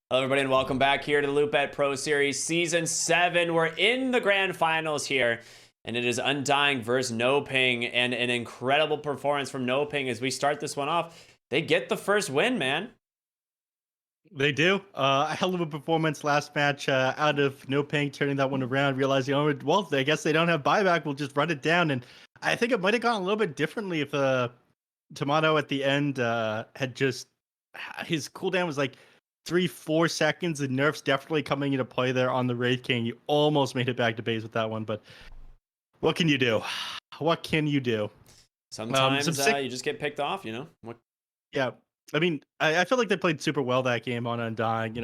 Hello, everybody, and welcome back here to the Loopet Pro Series Season 7. We're in the grand finals here, and it is Undying versus NoPing, and an incredible performance from NoPing as we start this one off. They get the first win, man. They do. A hell of a performance last match out of NoPing, turning that one around, realizing, oh, well, I guess they don't have buyback. We'll just run it down. And I think it might have gone a little bit differently if Tomato at the end had just his cooldown was like 3-4 seconds. And nerf's definitely coming into play there on the Wraith King. You almost made it back to base with that one, but what can you do? What can you do? Sometimes Some sick. you just get picked off, you know? Yeah. I mean, I feel like they played super well that game on Undying.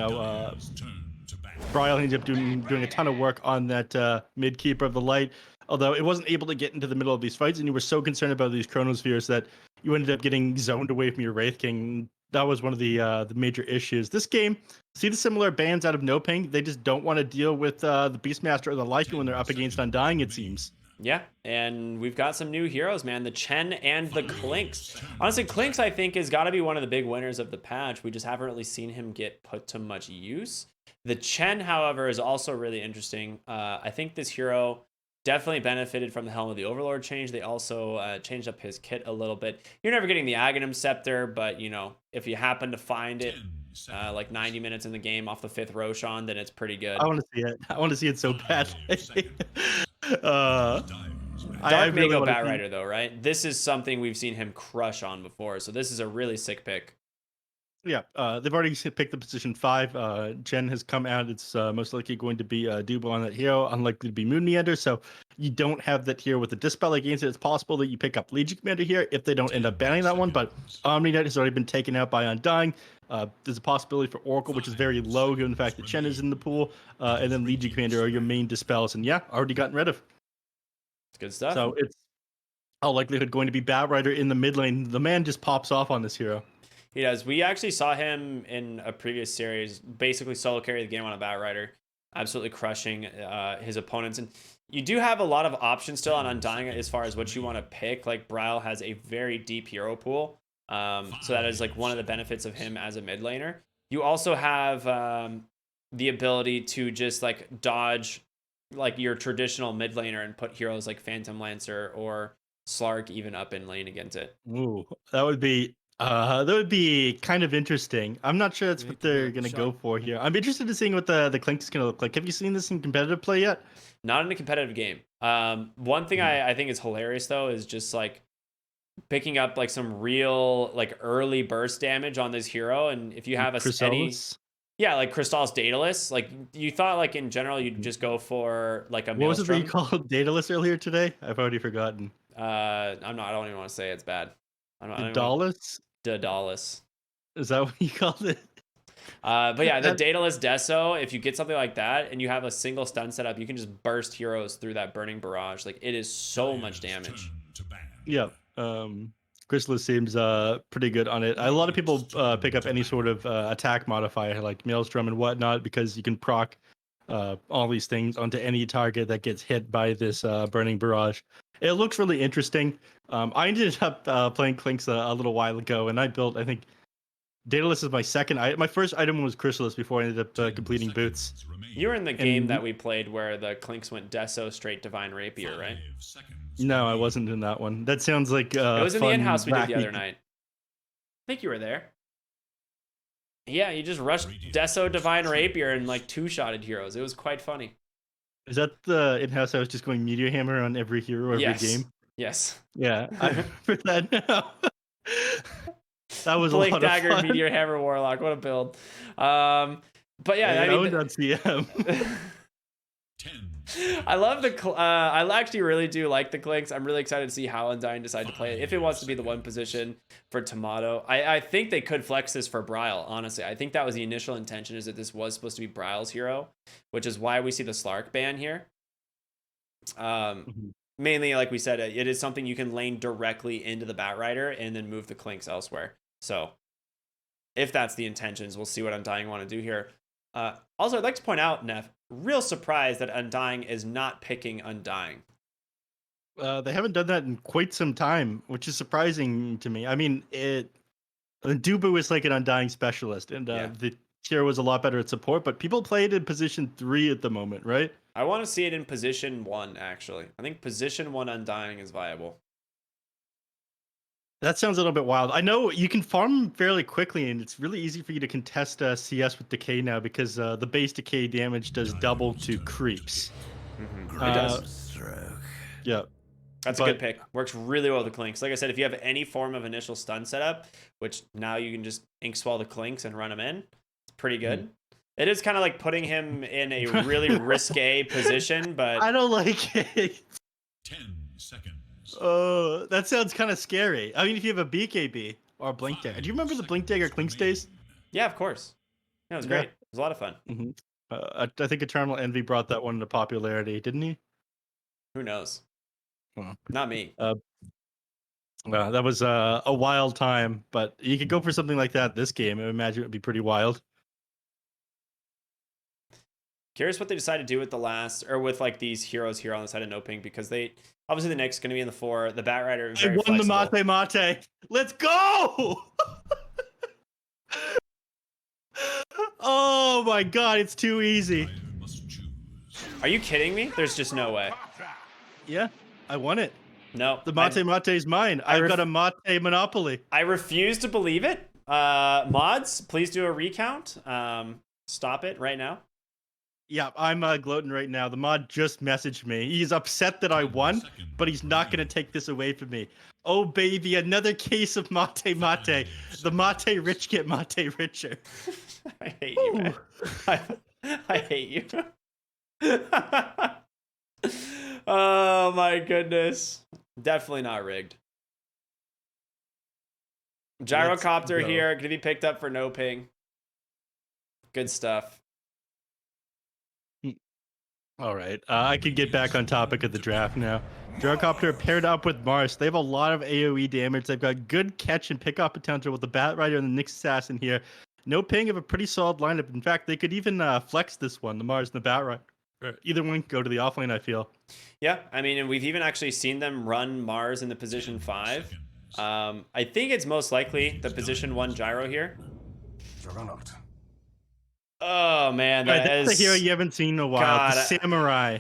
Bryle ended up doing a ton of work on that mid keeper of the light, although it wasn't able to get into the middle of these fights, and you were so concerned about these chronospheres that you ended up getting zoned away from your Wraith King. That was one of the major issues. This game, see the similar bans out of NoPing? They just don't want to deal with the Beastmaster or the Lycan when they're up against Undying, it seems. Yeah, and we've got some new heroes, man. The Chen and the Clinks. Honestly, Clinks, I think, has got to be one of the big winners of the patch. We just haven't really seen him get put to much use. The Chen, however, is also really interesting. I think this hero definitely benefited from the Helm of the Overlord change. They also changed up his kit a little bit. You're never getting the Aghanim Scepter, but, you know, if you happen to find it like 90 minutes in the game off the 5th Roshan, then it's pretty good. I want to see it. I want to see it so bad. Dark really Mako want to Bat see. Rider, though, right? This is something we've seen him crush on before, so this is a really sick pick. Yeah, they've already picked the position 5. Jen has come out. It's most likely going to be Dubo on that hero, unlikely to be Moon Meander. So you don't have that hero with the Dispel against it. It's possible that you pick up Legion Commander here if they don't end up banning that one. But Omninet has already been taken out by Undying. There's a possibility for Oracle, which is very low given the fact that Chen is in the pool. And then Legion Commander are your main Dispels. And yeah, already gotten rid of. It's good stuff. So it's all likelihood going to be Bat Rider in the mid lane. The man just pops off on this hero. He does. We actually saw him in a previous series basically solo carry the game on a Bat Rider, absolutely crushing his opponents. And you do have a lot of options still on Undying as far as what you want to pick. Like, Bryle has a very deep hero pool. So that is like one of the benefits of him as a mid laner. You also have the ability to just like dodge like your traditional mid laner and put heroes like Phantom Lancer or Slark even up in lane against it. Ooh, that would be kind of interesting. I'm not sure that's what they're gonna go for here. I'm interested in seeing what the Clink is gonna look like. Have you seen this in competitive play yet? Not in a competitive game. One thing I think is hilarious though is just like picking up like some real like early burst damage on this hero, and if you have a steady, Chrysalis? yeah, like Crystal's Daedalus, like you thought like in general you'd just go for like a What was it that you Maelstrom. called Daedalus earlier today? I've already forgotten. I'm not. I don't even want to say it's bad. I don't even want Daedalus? Daedalus. Is that what you called it? But yeah, the That, Daedalus Deso, if you get something like that and you have a single stun setup, you can just burst heroes through that burning barrage. Like, it is so much damage. yeah. Chrysalis seems pretty good on it. A lot of people pick up any sort of attack modifier like Maelstrom and whatnot because you can proc all these things onto any target that gets hit by this burning barrage. It looks really interesting. I ended up playing Clinks a little while ago, and I built, I think, Daedalus is my second. My first item was Chrysalis before I ended up completing Boots. You were in the game And that we played where the Clinks went Deso straight Divine Rapier, right? no, I wasn't in that one. That sounds like It was in the fun, in-house we did the wacky. other night. I think you were there. Yeah, you just rushed Deso Divine Rapier and like two-shotted heroes. It was quite funny. Is that the in-house? I was just going Meteor Hammer on every hero, every Yes. game. Yes. Yeah, I remember that now. That was a Blink lot of Dagger, fun. Meteor Hammer, Warlock. What a build. But yeah, Hey, I mean, on CM. I love I actually really do like the Clinks. I'm really excited to see how Undying decide to play it. If it wants to be the one position for Tomato, I think they could flex this for Bryle, honestly. I think that was the initial intention, is that this was supposed to be Bryle's hero, which is why we see the Slark ban here. Mainly, like we said, it is something you can lane directly into the Bat Rider and then move the Clinks elsewhere. So if that's the intentions, we'll see what Undying want to do here. Also, I'd like to point out, Neff, real surprised that Undying is not picking Undying. They haven't done that in quite some time, which is surprising to me. I mean, Dubu is like an Undying specialist, and Yeah. the hero was a lot better at support, but people play it in position 3 at the moment, right? I want to see it in position 1, actually. I think position 1 Undying is viable. That sounds a little bit wild. I know you can farm fairly quickly, and it's really easy for you to contest CS with decay now because the base decay damage does double to creeps. It does. Yeah. That's a good pick. Works really well with the Clinks. Like I said, if you have any form of initial stun setup, which now you can just ink swell the Clinks and run them in, it's pretty good. It is kind of like putting him in a really risque position, but I don't like it. 10 seconds. Oh, that sounds kind of scary. I mean, if you have a BKB or a Blink Dagger. Do you remember the Blink Dagger Clinks days? Yeah, of course. Yeah, it was great. It was a lot of fun. I think Eternal Envy brought that one into popularity, didn't he? Who knows? Well, Not me. That was a wild time, but you could go for something like that this game. I imagine it would be pretty wild. Curious what they decide to do with the last, or with like these heroes here on the side of NoPing, because they obviously the Nyx's going to be in the 4. The Batrider very I won flexible. the Mate. Let's go! Oh my god, it's too easy. Are you kidding me? There's just no way. Yeah, I won it. No. The Mate is mine. I've got a Mate monopoly. I refuse to believe it. Mods, please do a recount. Stop it right now. Yeah, I'm gloating right now. The mod just messaged me. He's upset that I won, but he's not going to take this away from me. Oh, baby, another case of Mate. The Mate rich get Mate richer. I hate you, man. I hate you. Oh, my goodness. Definitely not rigged. Gyrocopter here. Going to be picked up for NoPing. Good stuff. All right, I could get back on topic of the draft now. Gyrocopter paired up with Mars. They have a lot of AoE damage. They've got good catch and pickup potential with the Batrider and the Nyx Assassin here. NoPing have a pretty solid lineup. In fact, they could even flex this one, the Mars and the Batrider. Either one could go to the offlane, I feel. Yeah, I mean, and we've even actually seen them run Mars in the position 5. I think it's most likely the position 1 gyro here. Oh man, that's a hero you haven't seen in a while. God, the Samurai.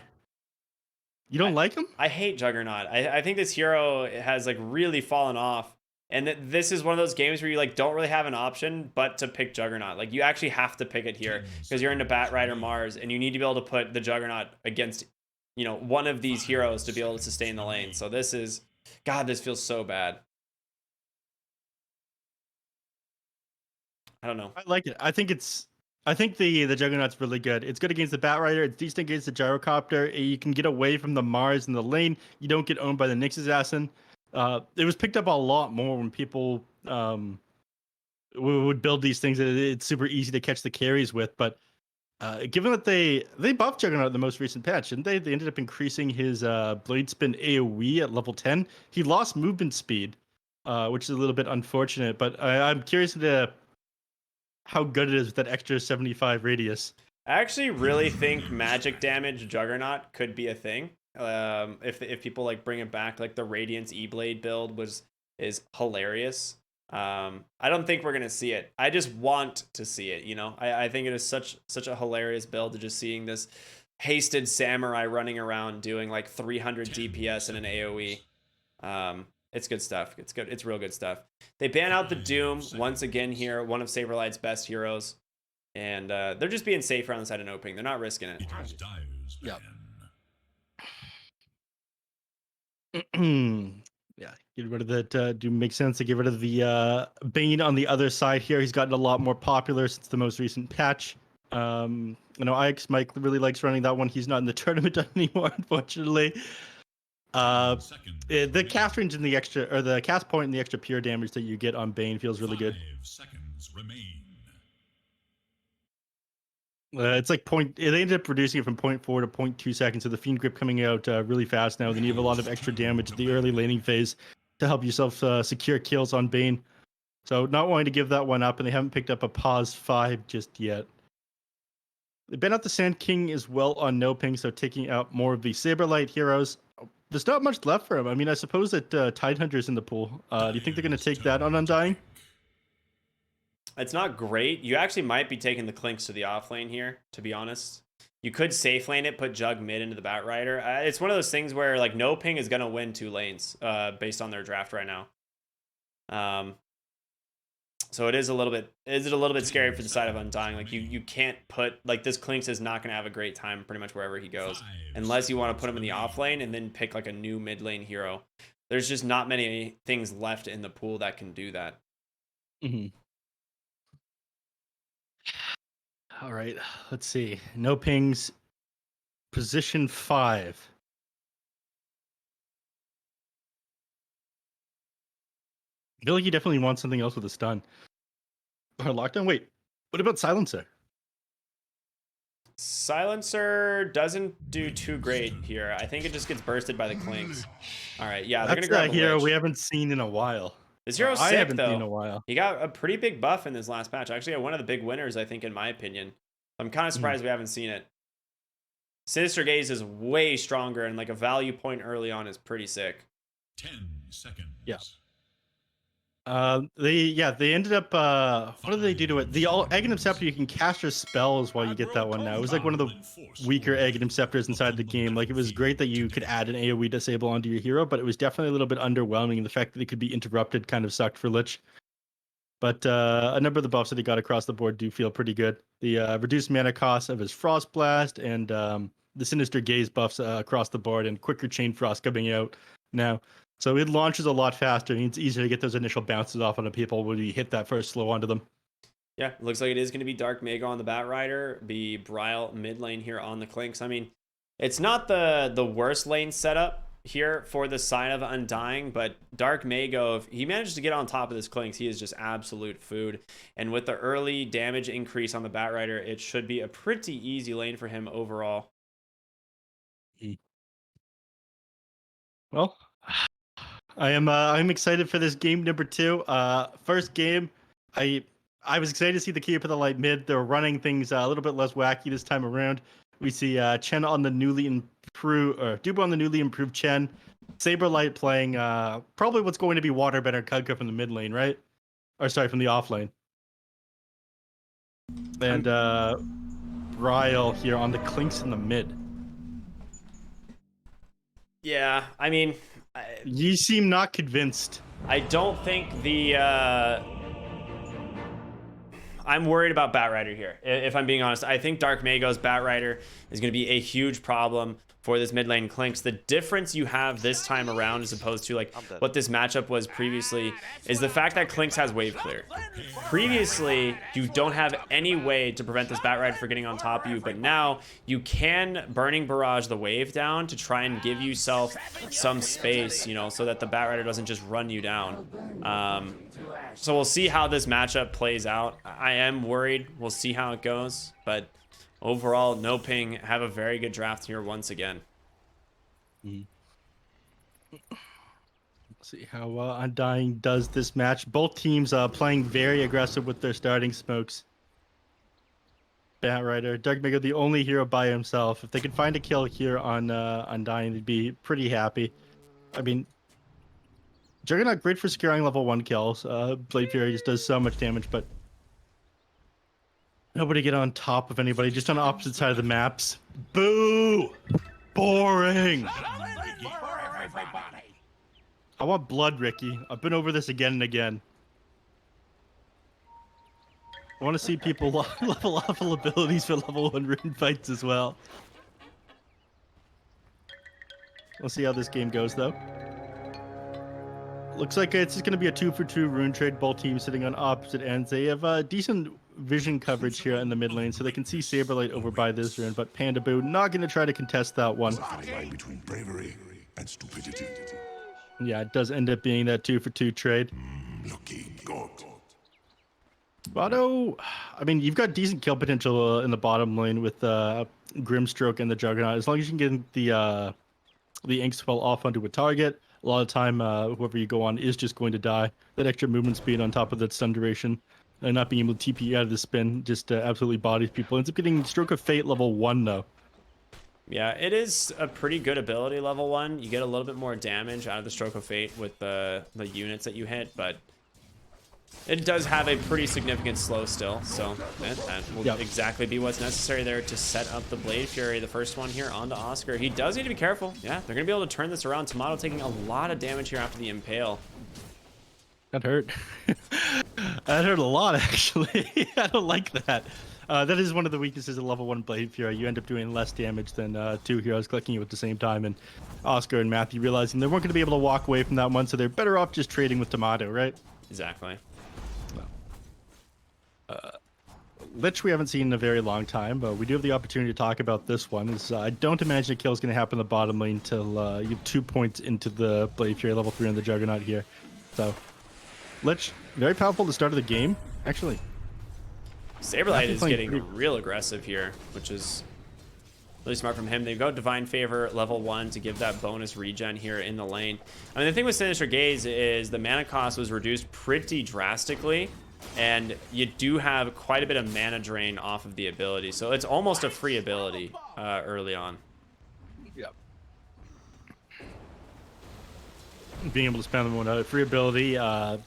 You don't like him? I hate Juggernaut. I think this hero has like really fallen off, and this is one of those games where you like don't really have an option but to pick Juggernaut. Like you actually have to pick it here because you're into Batrider Mars, and you need to be able to put the Juggernaut against, you know, one of these heroes to be able to sustain the lane. So this is, God, this feels so bad. I don't know. I like it. I think the Juggernaut's really good. It's good against the Batrider. It's decent against the Gyrocopter. You can get away from the Mars in the lane. You don't get owned by the Nyx Assassin. It was picked up a lot more when people would build these things. It's super easy to catch the carries with. But given that they buffed Juggernaut in the most recent patch, didn't they? They ended up increasing his Blade Spin AoE at level 10. He lost movement speed, which is a little bit unfortunate. But I'm curious to how good it is with that extra 75 radius. I actually really think magic damage Juggernaut could be a thing. If people like bring it back, like the Radiance E-Blade build is hilarious. I don't think we're gonna see it. I just want to see it. You know, I think it is such a hilarious build to just seeing this hasted samurai running around doing like 300 DPS in an AOE. It's good stuff. It's good. It's real good stuff. They ban out the Doom once again here, one of Saberlight's best heroes. And they're just being safer on the side of NoPing. They're not risking it. Yep. Yeah, get rid of that. Do make sense to get rid of the Bane on the other side here. He's gotten a lot more popular since the most recent patch. You know, Ix Mike really likes running that one. He's not in the tournament anymore, unfortunately. The cast range and the extra, or the cast point and the extra pure damage that you get on Bane feels really good. 5 seconds remain. It's like they ended up reducing it from 0.4 to 0.2 seconds, so the Fiend Grip coming out really fast now. Then you have a lot of extra damage at the early laning phase to help yourself secure kills on Bane. So not wanting to give that one up, and they haven't picked up a pause 5 just yet. They banned out the Sand King as well on NoPing, so taking out more of the Saberlight heroes. There's not much left for him. I mean, I suppose that Tidehunter's in the pool. Do you think they're going to take that on Undying? It's not great. You actually might be taking the Clinks to the off lane here, to be honest. You could safe lane it, put Jug mid into the Bat Rider. It's one of those things where like NoPing is gonna win 2 lanes, based on their draft right now. So it is a little bit scary for the side of Undying. Like you can't put like this Clinks is not gonna have a great time pretty much wherever he goes, unless you want to put him in the off lane and then pick like a new mid lane hero. There's just not many things left in the pool that can do that. All right, let's see. NoPing's position 5. I feel like he definitely wants something else with a stun. Or lockdown. Wait, what about Silencer? Silencer doesn't do too great here. I think it just gets bursted by the Clinks. All right, yeah, they're That's gonna grab a hero Lich. we haven't seen in a while. This hero's I sick haven't though. seen in a while. He got a pretty big buff in this last patch. Actually, one of the big winners, I think, in my opinion. I'm kind of surprised we haven't seen it. Sinister Gaze is way stronger, and like a value point early on is pretty sick. 10 seconds. Yeah. They ended up what did they do to it? The Aghanim Scepter, you can cast your spells while you get that one now. It was like one of the weaker Aghanim Scepters inside the game. Like it was great that you could add an AoE disable onto your hero, but it was definitely a little bit underwhelming. The fact that it could be interrupted kind of sucked for Lich. But a number of the buffs that he got across the board do feel pretty good. The reduced mana cost of his Frost Blast and the Sinister Gaze buffs across the board, and quicker Chain Frost coming out now. So it launches a lot faster, and it's easier to get those initial bounces off on the people when you hit that first slow onto them. Yeah, it looks like it is going to be Dark Mago on the Bat Rider, be Bryle mid lane here on the Clinks. I mean, it's not the worst lane setup here for the side of Undying, but Dark Mago, if he manages to get on top of this Clinks, he is just absolute food. And with the early damage increase on the Bat Rider, it should be a pretty easy lane for him overall. Well, I'm excited for this game number 2. First game, I was excited to see the keep of the light mid. They're running things a little bit less wacky this time around. We see Chen on the newly improved, or Dubo on the newly improved Chen. Saberlight playing probably what's going to be Waterbender Kudka from the mid lane, right? Or sorry, from the off lane. And Bryle here on the Clinks in the mid. Yeah, I mean, You seem not convinced. I don't think the I'm worried about Bat Rider here, if I'm being honest. I think Dark Mago's Bat Rider is going to be a huge problem for this mid lane Clinks. The difference you have this time around, as opposed to like what this matchup was previously, is the fact that Clinks has wave clear. Previously, you don't have any way to prevent this Bat Rider from getting on top of you, but now you can Burning Barrage the wave down to try and give yourself some space, you know, so that the Bat Rider doesn't just run you down. So we'll see how this matchup plays out. I am worried. We'll see how it goes, but overall, NoPing have a very good draft here once again. Let's see how Undying does this match. Both teams playing very aggressive with their starting smokes. Bat Rider, Dark Mago, the only hero by himself. If they could find a kill here on Undying, they'd be pretty happy. I mean, Juggernaut, great for securing level 1 kills. Blade Fury just does so much damage, but nobody get on top of anybody, just on the opposite side of the maps. Boo! Boring! I want blood, Ricky. I've been over this again and again. I want to see people level up abilities for level 1 rune fights as well. We'll see how this game goes, though. Looks like it's just going to be a 2-for-2 rune trade. Both teams sitting on opposite ends. They have decent vision coverage here in the mid lane, so they can see Saberlight over by this rune, but Panda Boo not going to try to contest that one. Between bravery and stupidity. Yeah, it does end up being that 2-for-2 trade. Looking good. Vado, I mean, you've got decent kill potential in the bottom lane with Grimstroke and the Juggernaut. As long as you can get the Ink Spell off onto a target, a lot of time, whoever you go on is just going to die. That extra movement speed on top of that stun duration, and not being able to TP out of the spin just absolutely bodies people. Ends up getting Stroke of Fate level 1, though. Yeah, it is a pretty good ability, level 1. You get a little bit more damage out of the Stroke of Fate with the units that you hit, but It does have a pretty significant slow still, so that will exactly be what's necessary there to set up the Blade Fury, the first one here onto Oscar. He does need to be careful. Yeah, they're going to be able to turn this around. Tomato taking a lot of damage here after the Impale. That hurt. That hurt a lot, actually. I don't like that. That is one of the weaknesses of level 1 Blade Fury. You end up doing less damage than two heroes clicking you at the same time, and Oscar and Matthew realizing they weren't going to be able to walk away from that one, so they're better off just trading with Tomato, right? Exactly. Lich we haven't seen in a very long time, but we do have the opportunity to talk about this one. I don't imagine a kill is going to happen in the bottom lane till you have 2 points into the Blade Fury level 3 on the Juggernaut here. So, Lich, very powerful at the start of the game, actually. Saberlight is getting real aggressive here, which is really smart from him. They go Divine Favor level 1 to give that bonus regen here in the lane. I mean, the thing with Sinister Gaze is the mana cost was reduced pretty drastically, and you do have quite a bit of mana drain off of the ability, so it's almost a free ability early on. Yep. Being able to spam them on a free ability,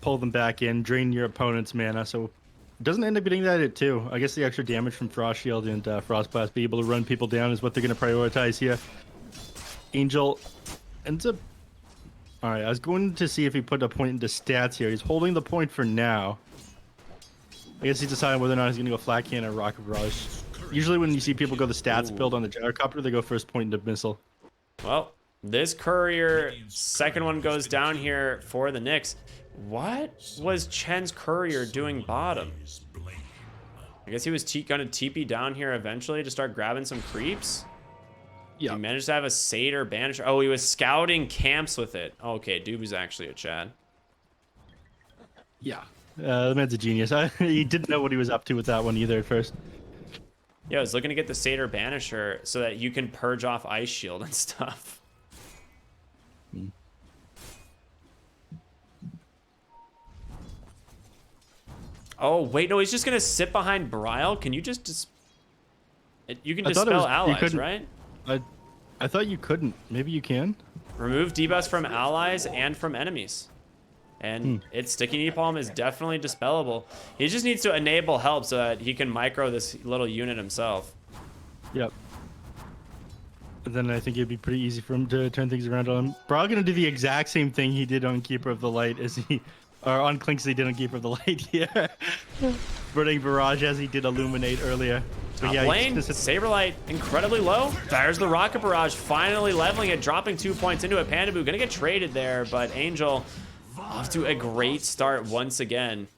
pull them back in, drain your opponent's mana, so it doesn't end up getting that hit too. I guess the extra damage from Frost Shield and Frost Blast, be able to run people down is what they're going to prioritize here. Angel ends up... Alright, I was going to see if he put a point into stats here. He's holding the point for now. I guess he's deciding whether or not he's going to go Flat Cannon or Rocket Barrage. Usually when you see people go the stats build on the Gyrocopter, they go first point into Missile. Well, this Courier, second one goes down here for the Knicks. What was Chen's Courier doing bottom? I guess he was going to TP down here eventually to start grabbing some creeps. Yeah. He managed to have a Satyr Banisher. Oh, he was scouting camps with it. Okay, dude was actually a Chad. Yeah. The man's a genius. He didn't know what he was up to with that one either at first. Yeah, I was looking to get the Satyr Banisher so that you can purge off Ice Shield and stuff. Oh, wait, no, he's just going to sit behind Brile? Can you just... You can dispel allies, right? I thought you couldn't. Maybe you can? Remove debuffs from allies and from enemies. And its Sticky Napalm is definitely dispellable. He just needs to enable help so that he can micro this little unit himself. Yep. And then I think it'd be pretty easy for him to turn things around on him. Probably going to do the exact same thing he did on Keeper of the Light as he... Or on Clinks he did on Keeper of the Light here. Burning Barrage as he did Illuminate earlier. Top lane, Saberlight incredibly low. Fires the Rocket Barrage, finally leveling it, dropping 2 points into it. Pandaboo gonna get traded there, but Angel off to a great start once again.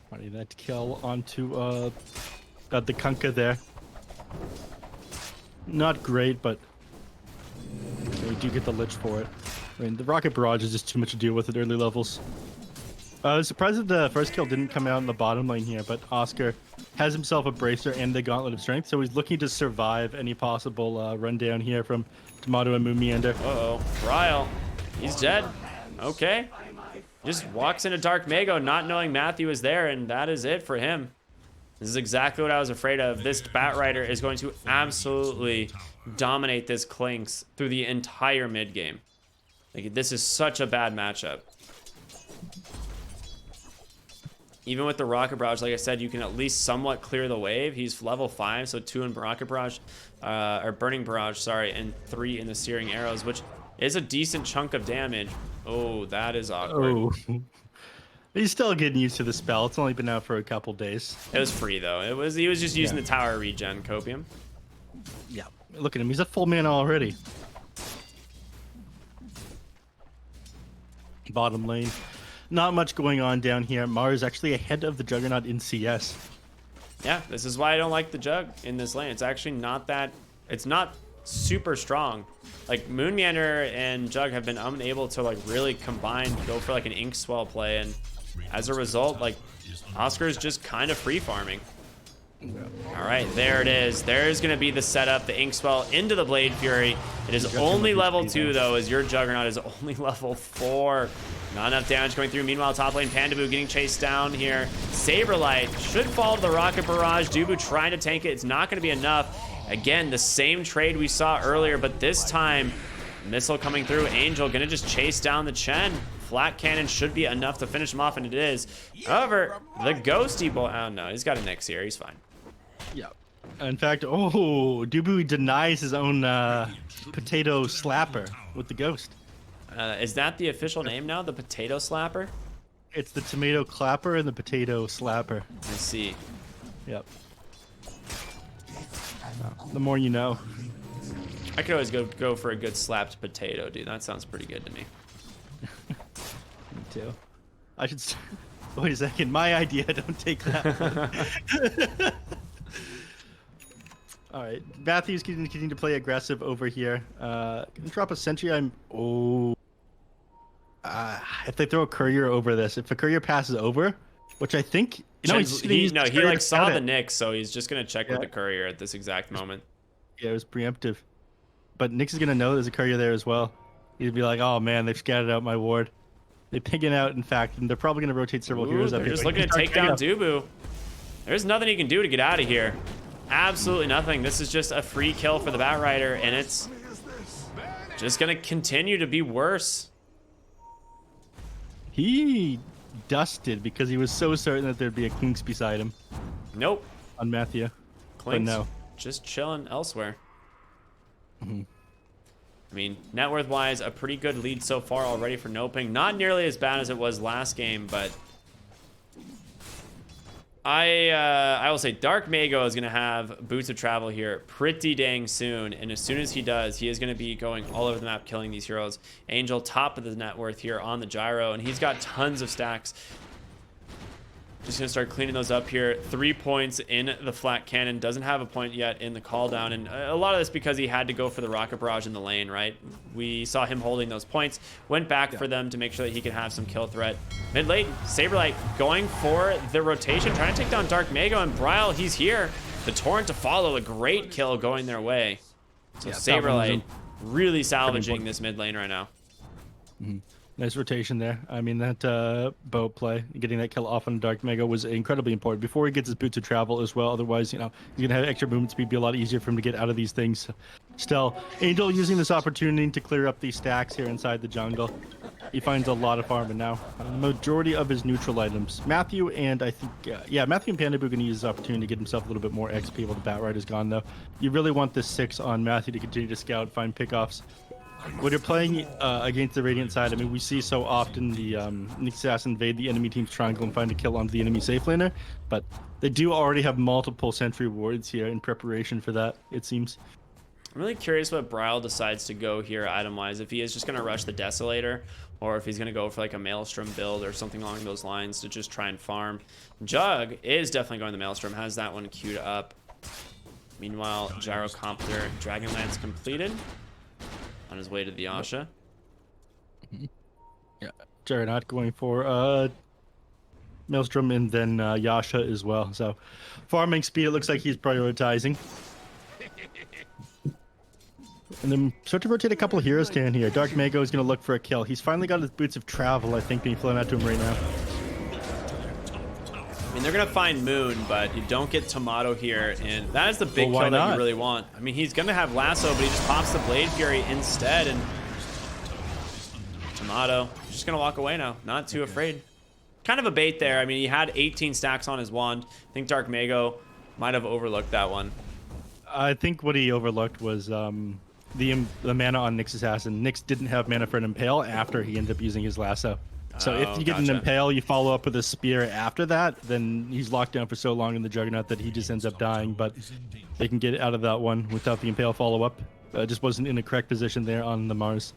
Funny that kill onto the Kunkka there. Not great, but we do get the Lich for it. I mean, the Rocket Barrage is just too much to deal with at early levels. I was surprised that the first kill didn't come out in the bottom lane here, but Oscar has himself a Bracer and the Gauntlet of Strength, so he's looking to survive any possible rundown here from Tomato and Moon Meander. Uh-oh, Ryle, he's dead. Okay. Just walks into Dark Mago not knowing Matthew is there, and that is it for him. This is exactly what I was afraid of. This Bat Rider is going to absolutely dominate this Clinks through the entire mid game. Like, this is such a bad matchup. Even with the Rocket Barrage, like I said, you can at least somewhat clear the wave. He's level 5, so 2 in Rocket Barrage, or Burning Barrage, sorry, and 3 in the Searing Arrows, which is a decent chunk of damage. Oh, that is awkward. Oh. He's still getting used to the spell. It's only been out for a couple days. It was free, though. He was just using the tower regen, Copium. Yeah, look at him. He's at full mana already. Bottom lane. Not much going on down here. Mars actually ahead of the Juggernaut in CS. Yeah, this is why I don't like the Jug in this lane. It's actually not that... It's not super strong. Like, Moon Meander and Jug have been unable to, like, really combine, go for, like, an Ink Swell play, and as a result, like, Oscar's just kind of free farming. All right, there it is. There's going to be the setup, the Ink Swell into the Blade Fury. It is only level 2, though, as your Juggernaut is only level 4. Not enough damage going through. Meanwhile, top lane, Pandaboo getting chased down here. Saberlight should fall to the Rocket Barrage. Dubu trying to tank it. It's not going to be enough. Again, the same trade we saw earlier, but this time, Missile coming through. Angel going to just chase down the Chen. flat cannon should be enough to finish him off, and it is. However, the ghosty boy, oh no, he's got a Nyx here, he's fine. Yeah. In fact, oh, Dubu denies his own potato slapper with the ghost. Is that the official name now, the potato slapper? It's the tomato clapper and the potato slapper. I see. Yep. The more you know. I could always go for a good slapped potato, dude. That sounds pretty good to me. Me too. I should. Wait a second. My idea. Don't take that. All right. Matthew's continuing to play aggressive over here. Gonna drop a sentry. If they throw a courier over this, if a courier passes over, which I think he like saw the Nyx, so he's just gonna check with the courier at this exact moment. Yeah, it was preemptive. But Nyx is gonna know there's a courier there as well. He'd be like, "Oh man, they've scattered out my ward. They ping out, in fact, and they're probably gonna rotate several heroes up They're here." just looking to take down Dubu. There's nothing he can do to get out of here. Absolutely nothing. This is just a free kill for the Batrider, and it's just gonna continue to be worse. He dusted because he was so certain that there'd be a Klinks beside him. Nope. On Matthew. Klinks But no. just chilling elsewhere. Mhm. I mean, net worth wise, a pretty good lead so far already for NoPing. Not nearly as bad as it was last game, but I will say Dark Mago is going to have Boots of Travel here pretty dang soon, and as soon as he does, he is going to be going all over the map killing these heroes. Angel top of the net worth here on the gyro, and he's got tons of stacks. Just going to start cleaning those up here. 3 points in the flat cannon. Doesn't have a point yet in the call down. And a lot of this because he had to go for the rocket barrage in the lane, right? We saw him holding those points. Went back for them to make sure that he could have some kill threat. Mid lane, Saberlight going for the rotation. Trying to take down Dark Mago. And Bryle, he's here. The Torrent to follow. A great kill going their way. So Saberlight really salvaging this mid lane right now. Mm-hmm. Nice rotation there. I mean, that boat play, getting that kill off on Dark Mega was incredibly important before he gets his Boots of Travel as well. Otherwise, he's going to have extra movement speed, be a lot easier for him to get out of these things. Still, Angel using this opportunity to clear up these stacks here inside the jungle. He finds a lot of farming now. The majority of his neutral items. Matthew and I think, Matthew and Pandabu going to use this opportunity to get himself a little bit more XP while the Batrider's gone, though. You really want this 6 on Matthew to continue to scout, find pickoffs. When you're playing against the Radiant side, I mean, we see so often the Nyx Assassin invade the enemy team's triangle and find a kill onto the enemy safe laner, but they do already have multiple sentry wards here in preparation for that, it seems. I'm really curious what Bryle decides to go here item-wise. If he is just going to rush the Desolator, or if he's going to go for like a Maelstrom build or something along those lines to just try and farm. Jug is definitely going the Maelstrom, has that one queued up. Meanwhile, Gyrocopter Dragonlance completed. On his way to the Asha. Yeah, Juggernaut going for Maelstrom and then Yasha as well. So farming speed, it looks like he's prioritizing. And then start to rotate a couple of heroes down here. Dark Mago is going to look for a kill. He's finally got his Boots of Travel, I think, being flown out to him right now. I mean, they're going to find Moon, but you don't get Tomato here, and that is the big kill that you really want. I mean, he's going to have Lasso, but he just pops the Blade Fury instead, and Tomato just going to walk away now. Not too afraid. Kind of a bait there. I mean, he had 18 stacks on his wand. I think Dark Mago might have overlooked that one. I think what he overlooked was the mana on Nyx Assassin. Nyx didn't have mana for an Impale after he ended up using his Lasso. So if you get an Impale, you follow up with a Spear after that, then he's locked down for so long in the Juggernaut that he just ends up dying. But they can get out of that one without the Impale follow-up. Just wasn't in the correct position there on the Mars.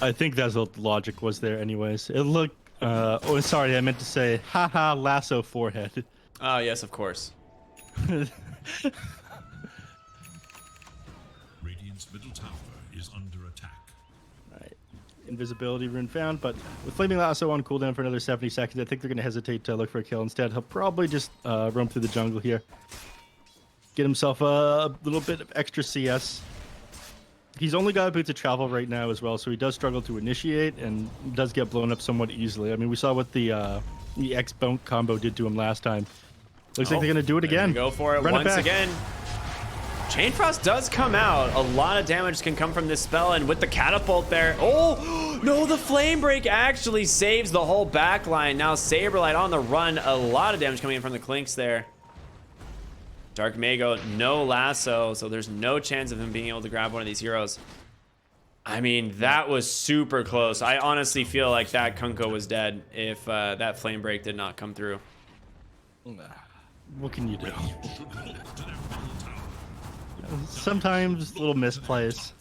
I think that's what the logic was there anyways. It looked... oh, sorry, I meant to say, haha, Lasso forehead. Oh, yes, of course. Radiant's middle tower is under attack. Invisibility rune found, but with Flaming Lasso on cooldown for another 70 seconds, I think they're going to hesitate to look for a kill. Instead, he'll probably just roam through the jungle here. Get himself a little bit of extra CS. He's only got Boots of Travel right now as well, so he does struggle to initiate and does get blown up somewhat easily. I mean, we saw what the X-Bonk combo did to him last time. Looks like they're going to do it again. Go for it Run once it again. Chain Frost does come out. A lot of damage can come from this spell, and with the catapult there, oh no, the flame break actually saves the whole back line. Now Saberlight on the run, a lot of damage coming in from the Clinks there. Dark Mago, no lasso, so there's no chance of him being able to grab one of these heroes. I mean, that was super close. I honestly feel like that Kunkka was dead if that flame break did not come through. What can you do? Sometimes little misplays.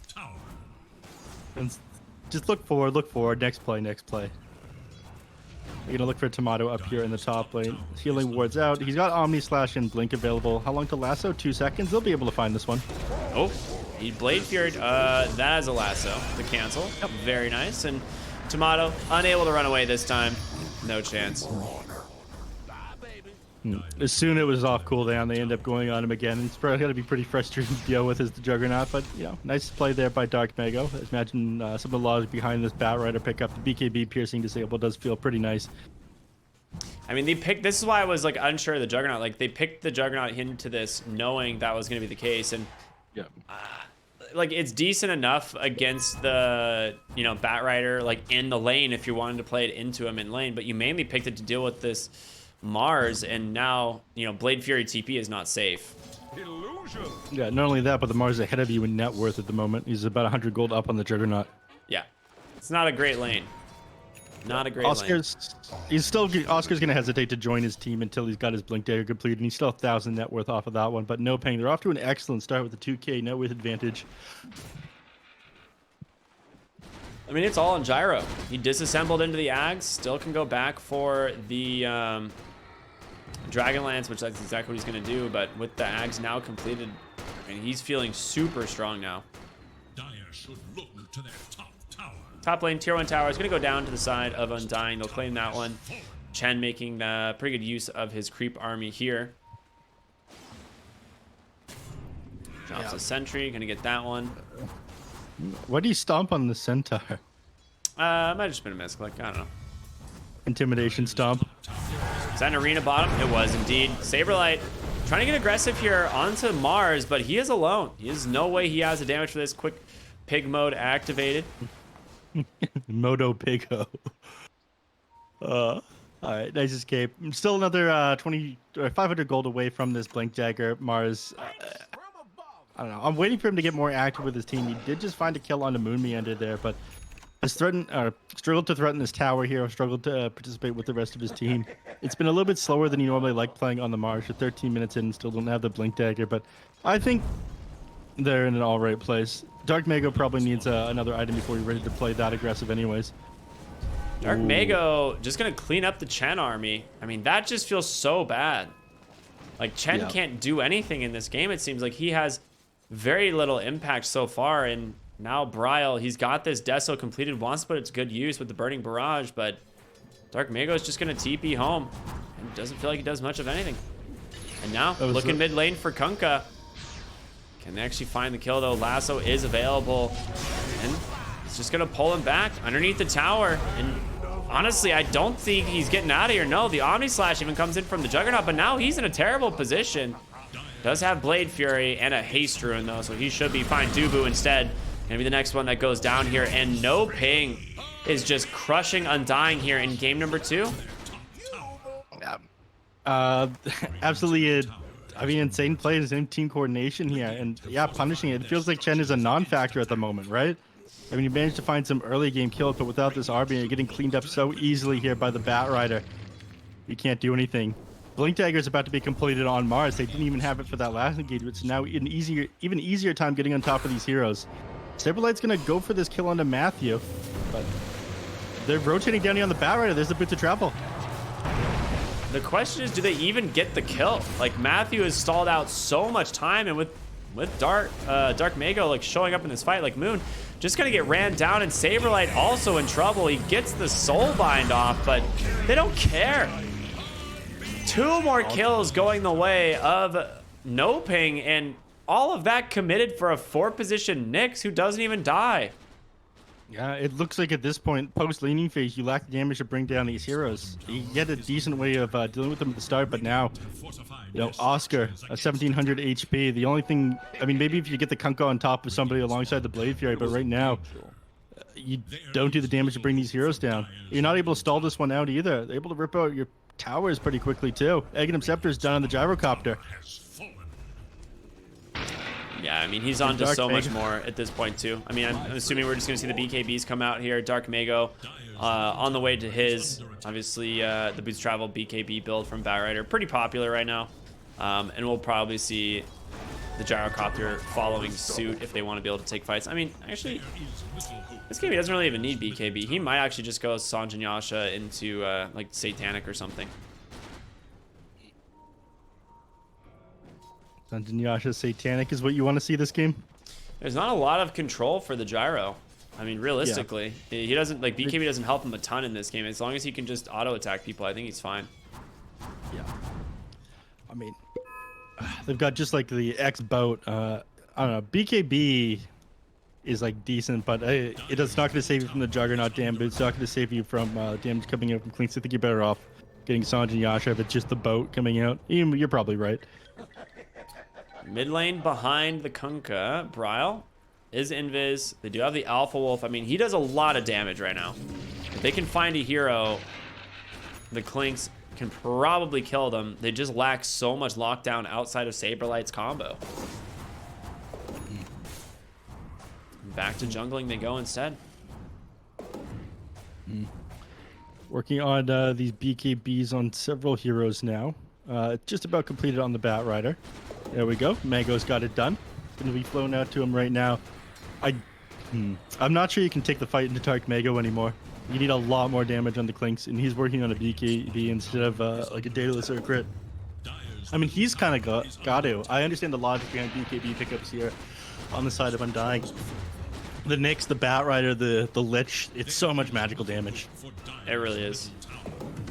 And just look forward, next play. You're gonna look for Tomato up here in the top lane. Healing wards out. He's got Omni Slash and Blink available. How long to lasso? 2 seconds. They'll be able to find this one. Oh, he Blade Fury. That is a lasso. The cancel. Yep. Very nice. And Tomato unable to run away this time. No chance. As soon as it was off cooldown, they end up going on him again. It's probably going to be pretty frustrating to deal with as the Juggernaut, but you know, nice play there by Dark Mago. Imagine some of the logic behind this Batrider pickup. The BKB piercing disable does feel pretty nice. I mean, this is why I was like unsure of the Juggernaut. Like they picked the Juggernaut into this knowing that was going to be the case, and yeah. Like it's decent enough against the Batrider like in the lane if you wanted to play it into him in lane, but you mainly picked it to deal with this Mars, and now Blade Fury TP is not safe. Illusion. Yeah, not only that, but the Mars is ahead of you in net worth at the moment. He's about 100 gold up on the Juggernaut. Yeah, it's not a great lane. Not a great Oscar's gonna hesitate to join his team until he's got his Blink Dagger completed, and he's still 1,000 net worth off of that one. But NoPing, they're off to an excellent start with a 2k net worth advantage. I mean, it's all on Gyro. He disassembled into the Ags, still can go back for the Dragonlance, which that's exactly what he's going to do. But with the Ags now completed, I mean, he's feeling super strong now. Dire should look to their top tower. Top lane, tier 1 tower is going to go down to the side of Undying. They'll claim that one. Chen making pretty good use of his creep army here. Drops a sentry, going to get that one. Why do you stomp on the Centaur? Might have just been a misclick. I don't know. Intimidation stomp. Is that an arena bottom? It was indeed. Saberlight trying to get aggressive here onto Mars, but he is alone. There's no way he has the damage for this. Quick pig mode activated. Moto Pigo. All right, nice escape. Still another 500 gold away from this Blink Dagger. Mars. I don't know. I'm waiting for him to get more active with his team. He did just find a kill on the Moon Meander there, but has struggled to threaten this tower here. Struggled to participate with the rest of his team. It's been a little bit slower than you normally like playing on the Mars. You're 13 minutes in and still don't have the Blink Dagger, but I think they're in an all right place. Dark Mago probably needs another item before you're ready to play that aggressive anyways. Dark Mago just going to clean up the Chen army. I mean, that just feels so bad. Like, Chen can't do anything in this game. It seems like he has very little impact so far, and now Bryle, he's got this Deso completed, wants to put it to good use with the Burning Barrage, but Dark Mago is just going to TP home, and doesn't feel like he does much of anything. And now, looking mid lane for Kunkka. Can they actually find the kill, though? Lasso is available, and he's just going to pull him back underneath the tower, and honestly, I don't think he's getting out of here. No, the Omni Slash even comes in from the Juggernaut, but now he's in a terrible position. Does have Blade Fury and a Haste Rune, though, so he should be fine. Dubu instead gonna be the next one that goes down here, and NoPing is just crushing Undying here in game number 2. Absolutely, insane play, insane team coordination here, and yeah, punishing it. It feels like Chen is a non-factor at the moment, right? I mean, you managed to find some early game kills, but without this army, you're getting cleaned up so easily here by the Batrider. You can't do anything. Blink Dagger is about to be completed on Mars. They didn't even have it for that last engagement. It's now an even easier time getting on top of these heroes. Saberlight's going to go for this kill onto Matthew, but they're rotating down here on the Batrider. There's a bit to travel. The question is, do they even get the kill? Like, Matthew has stalled out so much time, and with Dark Mago like showing up in this fight like Moon, just gonna get ran down, and Saberlight also in trouble. He gets the soul bind off, but they don't care. 2 more kills going the way of NoPing, and all of that committed for a 4th position Nyx who doesn't even die. Yeah, it looks like at this point, post-laning phase, you lack the damage to bring down these heroes. You get a decent way of dealing with them at the start, but now, Oscar, a 1700 HP. The only thing, I mean, maybe if you get the Kunkka on top of somebody alongside the Blade Fury, but right now, you don't do the damage to bring these heroes down. You're not able to stall this one out either. They're able to rip out your towers pretty quickly, too. Aghanim Scepter's done on the Gyrocopter. Yeah, I mean, he's on to Dark so much Mago. more at this point, too. I mean, I'm assuming we're just going to see the BKBs come out here. Dark Mago on the way to his, obviously, the Boots Travel BKB build from Batrider. Pretty popular right now. And we'll probably see the Gyrocopter following suit if they want to be able to take fights. I mean, actually, this game he doesn't really even need BKB. He might actually just go Sanjin Yasha into, like, Satanic or something. Sanjin Yasha Satanic is what you want to see this game? There's not a lot of control for the gyro. I mean, realistically, he doesn't, like, BKB doesn't help him a ton in this game. As long as he can just auto attack people, I think he's fine. Yeah. I mean, they've got just like the X boat. I don't know. BKB is like decent, but it's not going to save you from the Juggernaut damage. It's not going to save you from damage coming out from Clinks. I think you're better off getting Sanjin Yasha if it's just the boat coming out. You're probably right. Mid lane behind the Kunkka, Bryle is invis. They do have the Alpha Wolf. I mean, he does a lot of damage right now. If they can find a hero, the Clinks can probably kill them. They just lack so much lockdown outside of Saberlight's combo. Back to jungling they go instead. Working on these BKBs on several heroes now. Just about completed on the Batrider. There we go. Mango's got it done. Going to be flown out to him right now. I'm not sure you can take the fight into Dark Mago anymore. You need a lot more damage on the Clinks, and he's working on a BKB instead of like a Daedalus or a crit. I mean, he's kind of got to. I understand the logic behind BKB pickups here on the side of Undying. The Nyx, the Batrider, the Lich, it's so much magical damage. It really is.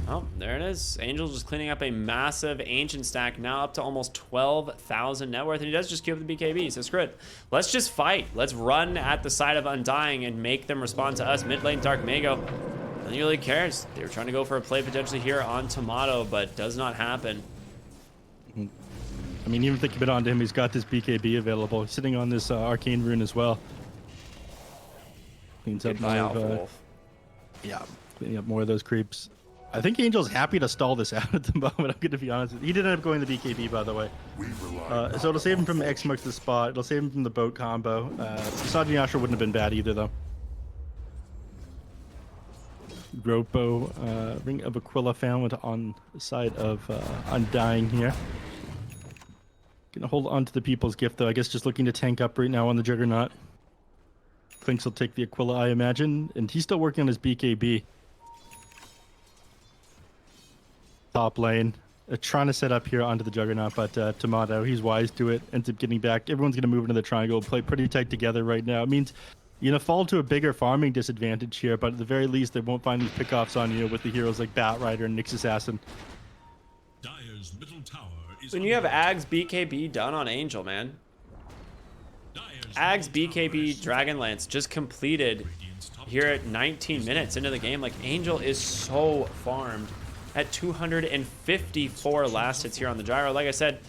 Oh, there it is. Angel just cleaning up a massive ancient stack, now up to almost 12,000 net worth, and he does just queue up the BKB, so screw it. Let's just fight. Let's run at the side of Undying and make them respond to us. Mid lane Dark Mago, nobody really cares. They were trying to go for a play potentially here on Tomato, but does not happen. I mean, even if they commit onto him, he's got this BKB available. He's sitting on this Arcane Rune as well. Cleans up Goodbye, more Alpha of, Wolf. yeah, cleaning up more of those creeps. I think Angel's happy to stall this out at the moment. I'm going to be honest. He did end up going the BKB, by the way. So it'll save him from X marks the spot. It'll save him from the boat combo. Sanjin Yasha wouldn't have been bad either, though. Ropo, Ring of Aquila found on the side of Undying here. Gonna hold on to the People's Gift, though. I guess just looking to tank up right now on the Juggernaut. Clinks will take the Aquila, I imagine. And he's still working on his BKB. Top lane. Trying to set up here onto the Juggernaut, but Tomato, he's wise to it. Ends up getting back. Everyone's going to move into the triangle, play pretty tight together right now. It means you're going to fall to a bigger farming disadvantage here, but at the very least, they won't find these pickoffs on you with the heroes like Batrider and Nyx Assassin. Dire's middle tower is When you have under Ag's BKB done on Angel, man. Dire's Ag's middle tower BKB is Dragonlance just completed Radiant's top here at 19 minutes into the game. Like, Angel is so farmed at 254 last hits here on the gyro. Like I said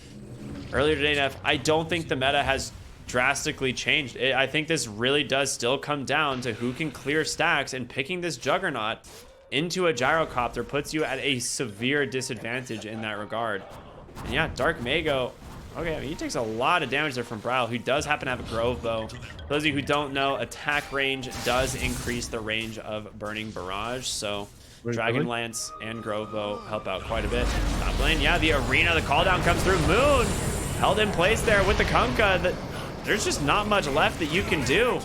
earlier today, Neff, I don't think the meta has drastically changed. I think this really does still come down to who can clear stacks, and picking this Juggernaut into a Gyrocopter puts you at a severe disadvantage in that regard. And yeah, Dark Mago, okay, I mean, he takes a lot of damage there from Bryle, who does happen to have a Grove Bow. For those of you who don't know, attack range does increase the range of Burning Barrage, so Dragonlance and Grove Bow help out quite a bit. Top lane, yeah, the arena, the call down comes through. Moon held in place there with the Kunkka. There's just not much left that you can do.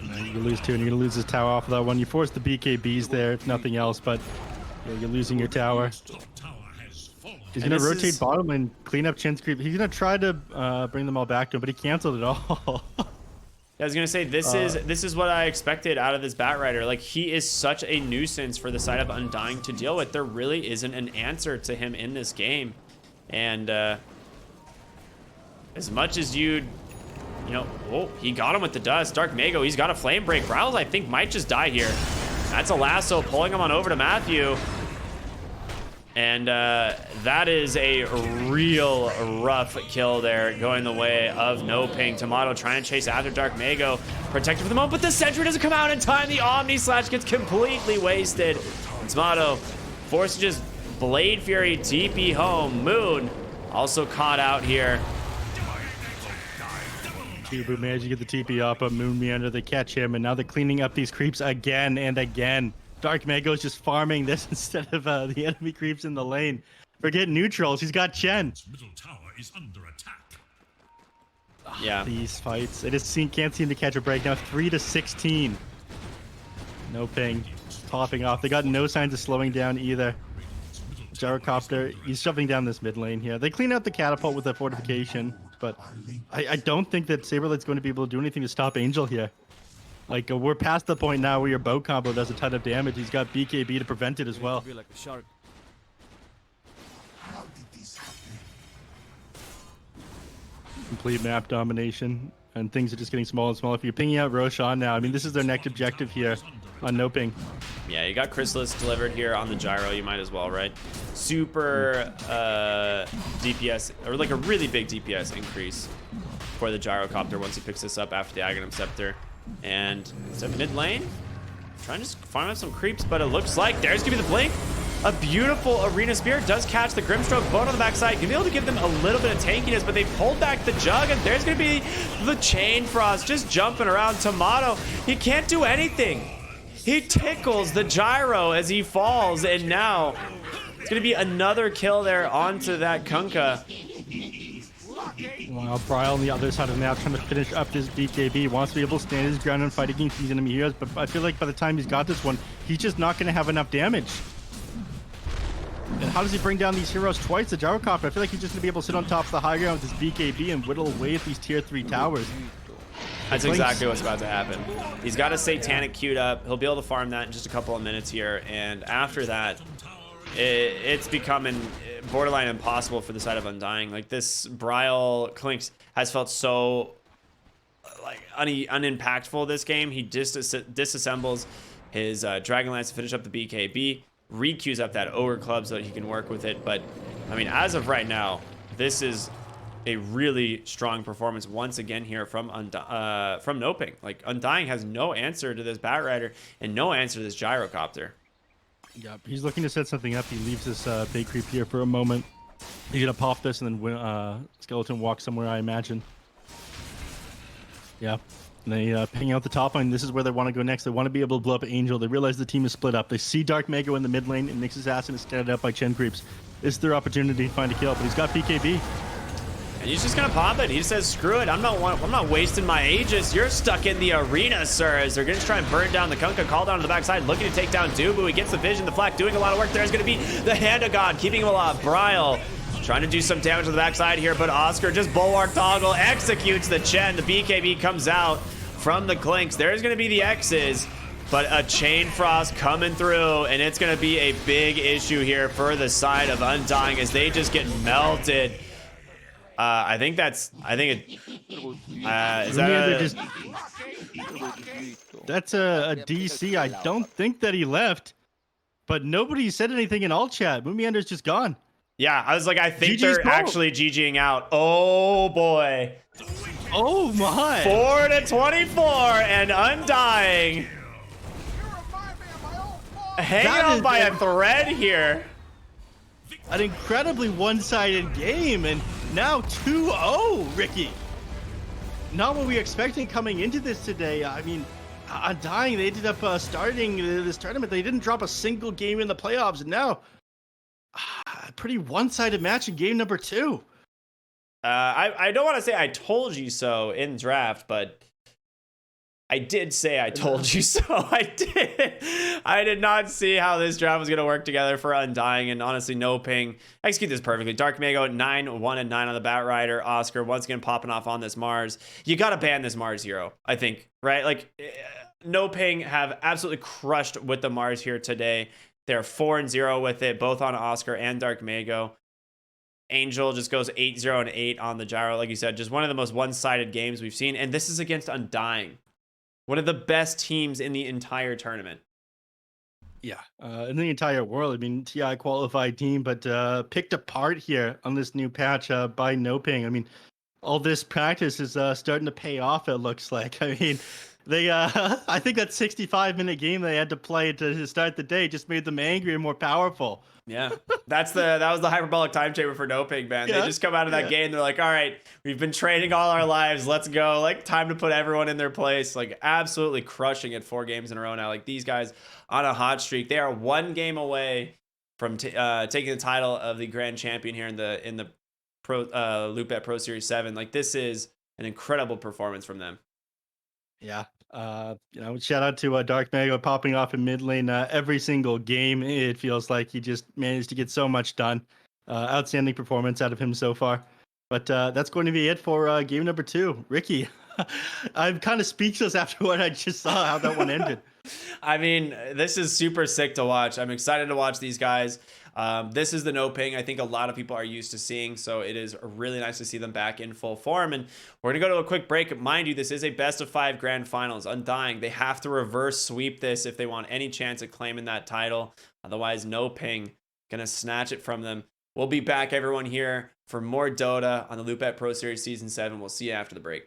You lose two, and you're going to lose this tower off of that one. You force the BKBs there, if nothing else, but you're losing your tower. top tower has fallen. He's And going to this rotate is- bottom and clean up Chin's creep. He's going to try to bring them all back to him, but he canceled it all. I was gonna say this is what I expected out of this Batrider. Like, he is such a nuisance for the side of Undying to deal with. There really isn't an answer to him in this game, and as much as you'd You know, oh, he got him with the dust. Dark Mago, he's got a flame break. Browse, I think, might just die here. That's a lasso pulling him on over to Matthew. And that is a real rough kill there, going the way of NoPing. Tomato trying to chase after Dark Mago. Protected for the moment, but the sentry doesn't come out in time. The Omni Slash gets completely wasted. And Tomato forced to just Blade Fury TP home. Moon also caught out here. Cubu managed to get the TP up, but Moon Meander, they catch him, and now they're cleaning up these creeps again and again. Dark Mago's just farming this instead of the enemy creeps in the lane. Forget neutrals, he's got Chen. Middle tower is under attack. Yeah. These fights, they just can't seem to catch a break. Now 3-16. NoPing popping off. They got no signs of slowing down either. Gyrocopter, he's shoving down this mid lane here. They clean out the catapult with the fortification, but I don't think that Saberlight's going to be able to do anything to stop Angel here. Like, we're past the point now where your bow combo does a ton of damage. He's got BKB to prevent it as well. Like a shark. Complete map domination, and things are just getting smaller and smaller. If you're pinging out Roshan now, I mean, this is their next objective here on NoPing. Yeah, you got Chrysalis delivered here on the gyro. You might as well, right? Super DPS, or like a really big DPS increase for the gyrocopter once he picks this up after the Aghanim Scepter. And it's at mid lane. Trying to just farm out some creeps, but it looks like there's gonna be the blink. A beautiful Arena Spear does catch the Grimstroke boat on the backside. Gonna be able to give them a little bit of tankiness, but they pulled back the Jug, and there's gonna be the Chain Frost just jumping around. Tomato, he can't do anything. He tickles the gyro as he falls, and now it's gonna be another kill there onto that Kunkka. While Bryle on the other side of the map trying to finish up this BKB, wants to be able to stand his ground and fight against these enemy heroes, but I feel like by the time he's got this one, he's just not going to have enough damage. And how does he bring down these heroes twice? The Gyrocopter, I feel like he's just going to be able to sit on top of the high ground with his BKB and whittle away at these tier 3 towers. That's exactly what's about to happen. He's got a Satanic queued up. He'll be able to farm that in just a couple of minutes here, and after that, it's becoming borderline impossible for the side of Undying. Like, this Bryle Clinks has felt so like unimpactful this game. He disassembles his Dragonlance to finish up the BKB, re-queues up that Ogre Club so that he can work with it. But I mean, as of right now, this is a really strong performance once again here from NoPing. Like, Undying has no answer to this Batrider and no answer to this Gyrocopter. Yep, he's looking to set something up. He leaves this big creep here for a moment. He's gonna pop this and then skeleton walk somewhere, I imagine. Yeah, and they ping out the top line. This is where they want to go next. They want to be able to blow up Angel. They realize the team is split up. They see Dark Mago in the mid lane and Nyx's Assassin is standing up by Chen creeps. This is their opportunity to find a kill, but he's got BKB. And he's just gonna pop it. He says, "Screw it! I'm not wasting my Aegis. You're stuck in the arena, sir." As they're gonna try and burn down the Kunkka, call down to the backside, looking to take down Dubu. He gets the vision, the flak, doing a lot of work. There's gonna be the Hand of God, keeping him alive. Bryle trying to do some damage on the backside here, but Oscar just bulwark toggle executes the Chen. The BKB comes out from the Clinks. There's gonna be the X's, but a Chain Frost coming through, and it's gonna be a big issue here for the side of Undying as they just get melted. I think is that That's a DC. I don't think that he left, but nobody said anything in all chat. Moomiander's just gone. Yeah, I was like, I think GG's they're pro. actually GGing out. Oh boy. Oh my. 4-24 and Undying. Hanging That on is by a a- thread here. An incredibly one-sided game, and now 2-0, Ricky. Not what we were expecting coming into this today. I mean, Undying, they ended up starting this tournament. They didn't drop a single game in the playoffs, and now a pretty one-sided match in game number 2. I don't want to say I told you so in draft, but I did say I told you so. I did not see how this draft was going to work together for Undying, and honestly, NoPing execute this perfectly. Dark Mago 9-1-9 on the Batrider. Oscar once again popping off on this Mars. You got to ban this Mars hero, I think, right? Like, NoPing have absolutely crushed with the Mars here today. They're 4-0 with it, both on Oscar and Dark Mago. Angel just goes 8-0-8 on the gyro. Like you said, just one of the most one-sided games we've seen. And this is against Undying, one of the best teams in the entire tournament. Yeah, in the entire world. I mean, TI qualified team, but picked apart here on this new patch by NoPing. I mean, all this practice is starting to pay off, it looks like. I mean, they I think that 65-minute game they had to play to start the day just made them angry and more powerful. Yeah, that was the hyperbolic time chamber for NoPing, man. Yeah, They just come out of that game, they're like, all right, we've been training all our lives, let's go. Like, time to put everyone in their place. Like, absolutely crushing it 4 games in a row now. Like, these guys on a hot streak. They are 1 game away from taking the title of the grand champion here in the Pro Loopet Pro Series 7. Like, this is an incredible performance from them. Yeah. Shout out to Dark Mega popping off in mid lane every single game. It feels like he just managed to get so much done. Outstanding performance out of him so far. But that's going to be it for game number 2. Ricky, I'm kind of speechless after what I just saw, how that one ended. I mean, this is super sick to watch. I'm excited to watch these guys. This is the NoPing I think a lot of people are used to seeing, so it is really nice to see them back in full form. And we're going to go to a quick break. Mind you, this is a best of 5 grand finals. Undying, they have to reverse sweep this if they want any chance at claiming that title. Otherwise, NoPing going to snatch it from them. We'll be back, everyone, here for more Dota on the Loopet Pro Series Season 7. We'll see you after the break.